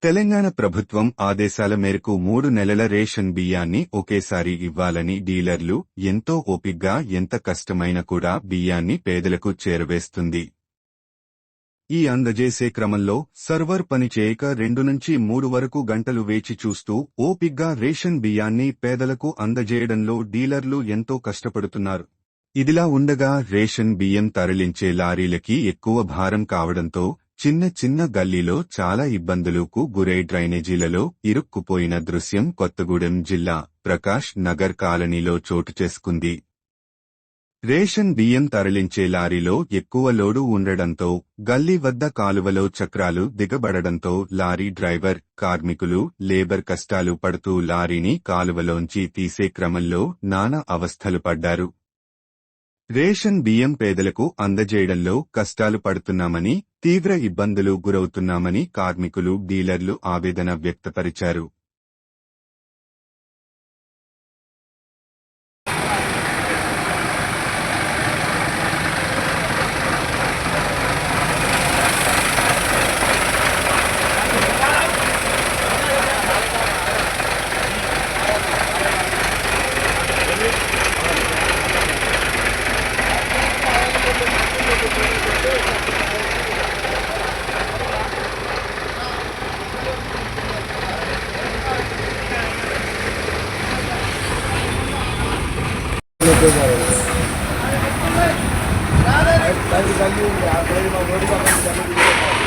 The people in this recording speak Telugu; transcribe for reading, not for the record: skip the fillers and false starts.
తెలంగాణ ప్రభుత్వం ఆదేశాల మేరకు 3 నెలల రేషన్ బియ్యాన్ని ఒకేసారి ఇవ్వాలని డీలర్లు ఎంతో ఓపిగ్గా ఎంత కష్టమైనా కూడా బియ్యాన్ని పేదలకు చేరవేస్తుంది. ఈ అందజేసే క్రమంలో సర్వర్ పనిచేయక 2 నుంచి 3 వరకు గంటలు వేచి చూస్తూ ఓపిగ్గా రేషన్ బియ్యాన్ని పేదలకు అందజేయడంలో డీలర్లు ఎంతో కష్టపడుతున్నారు. ఇదిలా ఉండగా రేషన్ బియ్యం తరలించే లారీలకి ఎక్కువ భారం కావడంతో చిన్న చిన్న గల్లీలో చాలా ఇబ్బందులకు గురై డ్రైనేజీలలో ఇరుక్కుపోయిన దృశ్యం కొత్తగూడెం జిల్లా ప్రకాష్ నగర్ కాలనీలో చోటు చేసుకుంది. రేషన్ బియ్యం తరలించే లారీలో ఎక్కువ లోడు ఉండడంతో గల్లీ వద్ద కాలువలో చక్రాలు దిగబడడంతో లారీ డ్రైవర్, కార్మికులు, లేబర్ కష్టాలు పడుతూ లారీని కాలువలోంచి తీసే క్రమంలో నానా అవస్థలు పడ్డారు. రేషన్ బియ్యం పేదలకు అందజేయడంలో కష్టాలు పడుతున్నామని, తీవ్ర ఇబ్బందులు గురవుతున్నామని కార్మికులు, డీలర్లు ఆవేదన వ్యక్తపరిచారు. Tadi pagi, ya, kalau mau